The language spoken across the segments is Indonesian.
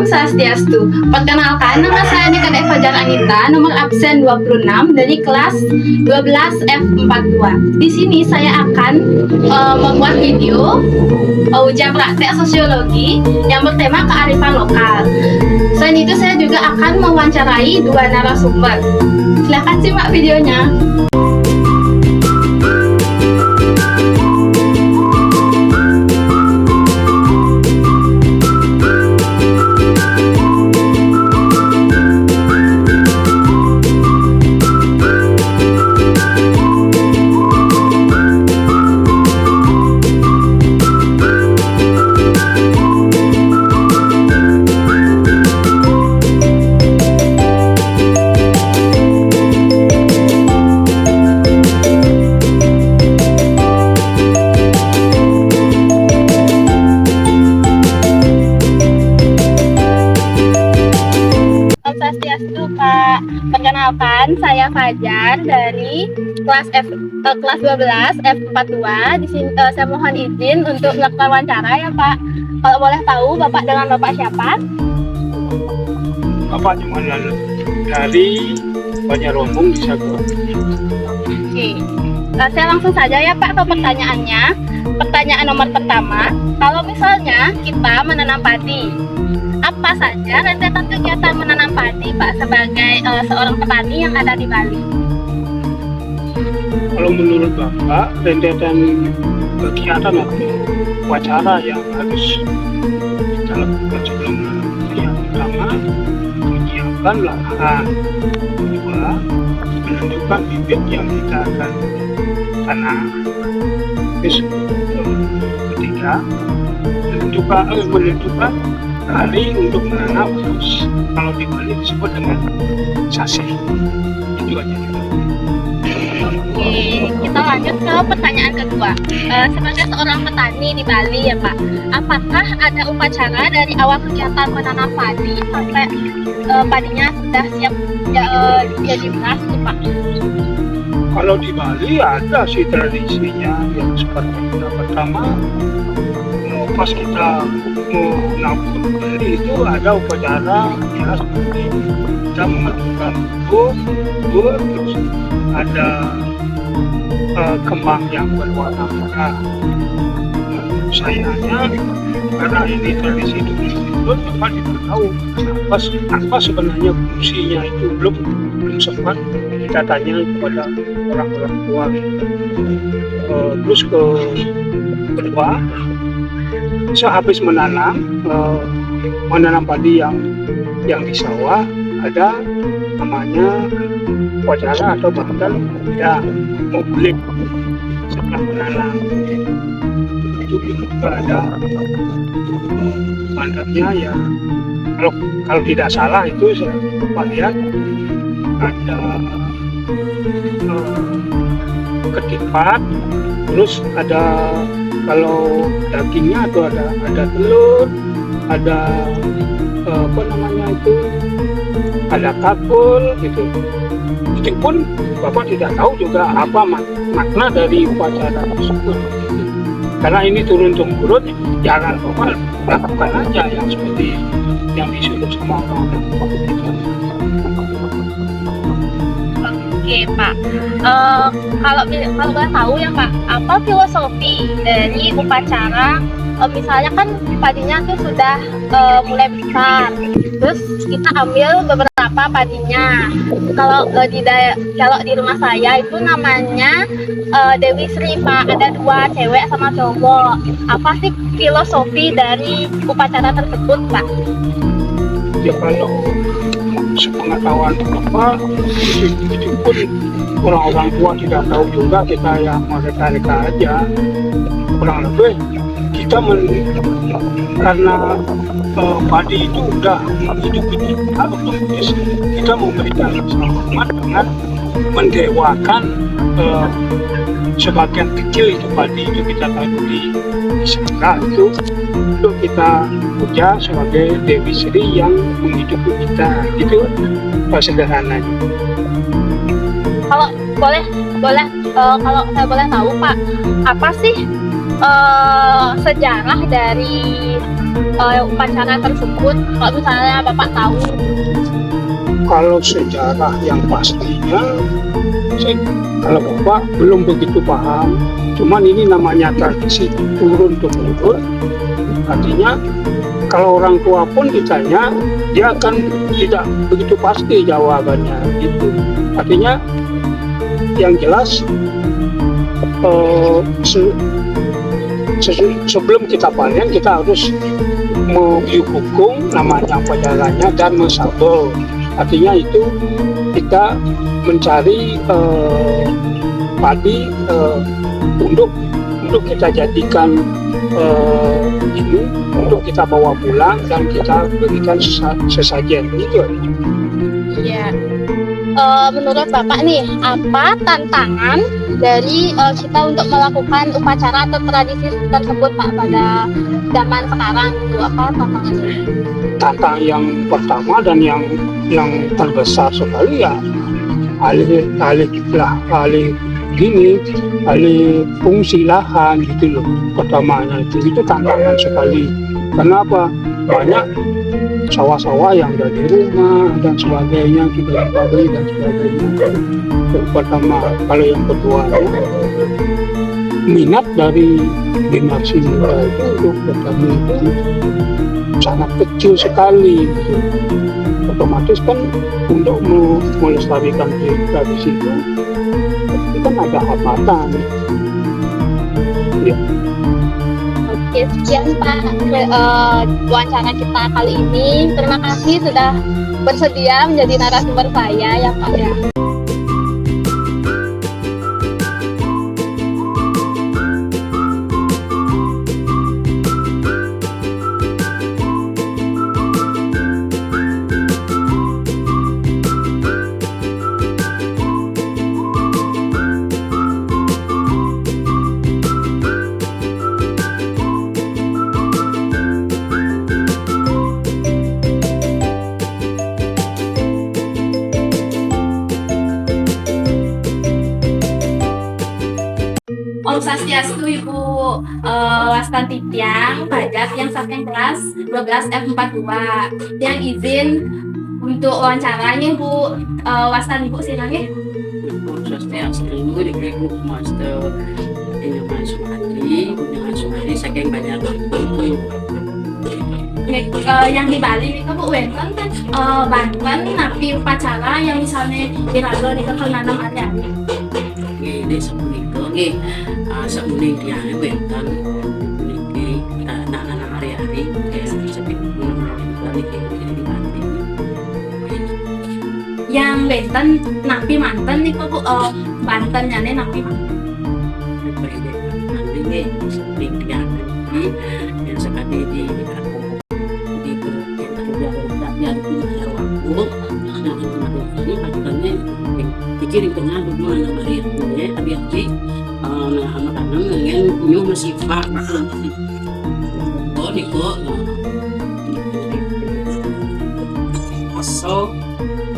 Swastiastu. Perkenalkan, nama saya Nikade Fajar Anita, nomor absen 26 dari kelas 12 F42. Di sini saya akan membuat video ujian praktek sosiologi yang bertema kearifan lokal. Selain itu, saya juga akan mewawancarai dua narasumber. Silahkan simak videonya. Swastiastu, Pak. Perkenalkan, saya Fajar dari kelas 12 F42. Di sini saya mohon izin untuk melakukan wawancara ya, Pak. Kalau boleh tahu, Bapak dengan Bapak siapa? Bapak Jumalan dari Banjaromong di Saguan. Oke. Saya langsung saja ya, Pak, ke pertanyaannya. Pertanyaan nomor pertama, kalau misalnya kita menanam padi, apa saja rentetan kegiatan menanam padi, Pak, sebagai seorang petani yang ada di Bali? Kalau menurut Bapak, rentetan kegiatan atau upacara yang harus kita lakukan sebelum menanam padi, yang pertama, menyiapkan lahan. Kedua, menentukan bibit yang kita akan tanam. Terus ketiga, menentukan hari untuk menanam, terus kalau di Bali disebut dengan sasi. Itu aja. Oke, kita lanjut ke pertanyaan kedua. Sebagai seorang petani di Bali ya, Pak, apakah ada upacara dari awal kegiatan menanam padi sampai padinya sudah siap jadi beras nih, Pak? Kalau di Bali ada sih tradisinya yang seperti itu. Pertama, pas kita mau nabur beli itu ada upacara ya, seperti kita memasukkan bubur, terus ada kembang yang berwarna merah. Sayangnya karena ini tradisi dulu, Bapak tidak tahu apa sebenarnya fungsinya, itu belum sempat kita tanya kepada orang-orang tua. Terus kedua, sehabis menanam padi yang di sawah, ada namanya upacara atau bahkan ya ngulik setelah menanam. Itu juga ada mandatnya ya. Kalau tidak salah itu saya lihat ada ketipat, terus ada kalau dagingnya atau ada telur, ada apa namanya itu, ada kakul gitu. Itu pun Bapak tidak tahu juga apa makna dari upacara tersebut. Karena ini turun-temurun, jangan Bapak lakukan aja yang seperti yang disuruh sama orang. Oke, Pak. Kalau boleh tahu ya, Pak, apa filosofi dari upacara? Misalnya kan padinya tuh sudah mulai besar, terus kita ambil beberapa padinya. Kalau di rumah saya itu namanya Dewi Sri, Pak. Ada dua, cewek sama cowok. Apa sih filosofi dari upacara tersebut, Pak? Ya kalau sepengetahuan Bapak, itu pun orang-orang tua tidak tahu juga, kita yang mereka aja. Kurang lebih kita karena padi itu udah hidup otomatis kita memberikan selamat dengan mendewakan sebagian kecil itu padi itu kita taruh di sangka itu kita puja sebagai Dewi Sri yang menghidupi kita, gitu sederhananya. Kalau kalau saya boleh tahu, Pak, apa sih sejarah dari upacara tersebut? Kalau misalnya Bapak tahu. Kalau sejarah yang pastinya, saya, kalau Bapak belum begitu paham. Cuman ini namanya tradisi turun temurun. Artinya kalau orang tua pun ditanya, dia akan tidak begitu pasti jawabannya gitu. Artinya yang jelas sebelum kita panen kita harus menghukum namanya jalannya dan mensabel. Artinya itu kita mencari padi untuk kita jadikan ini untuk kita bawa pulang dan kita berikan sesajen gitu. Iya. Menurut Bapak nih, apa tantangan dari kita untuk melakukan upacara atau tradisi tersebut Pak pada zaman sekarang itu apa tantangannya? Tantangan yang pertama dan yang terbesar sekali ya alih fungsi lahan gitu loh. Pertamanya itu tantangan sekali. Kenapa? Banyak sawah-sawah yang ada di rumah dan sebagainya, kita dibagi dan sebagainya. Yang pertama. Kalau yang kedua, minat dari generasi muda itu untuk bertani itu sangat kecil sekali gitu. Otomatis kan untuk melestarikan tradisi itu kan ada hambatan ya. Oke, sekian Pak wawancara kita kali ini. Terima kasih sudah bersedia menjadi narasumber saya ya Pak ya. Om Swastiastu Ibu Wastanti Tiang Pajak yang saking kelas 12 F42 yang izin untuk wawancaranya Bu Wastan Ibu silakan ya. Om Swastiastu diberi Master dengan Sumadi dengan Sumadi saking banyak Yang di Bali itu Bu Wenten kan bantuan napi upacara yang misalnya dirago di nanam hari-hari. ini semuanya oke semuanya dia bentan ini anak-anak hari-hari kayak seperti yang Banten napi manten nih Bu Bantennya nih napi manten ini seperti dia yang sekali di kirim tengah dulu anak Maria punya adik-adik anak-anak yang punya masih pak oh niko so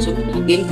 sudah game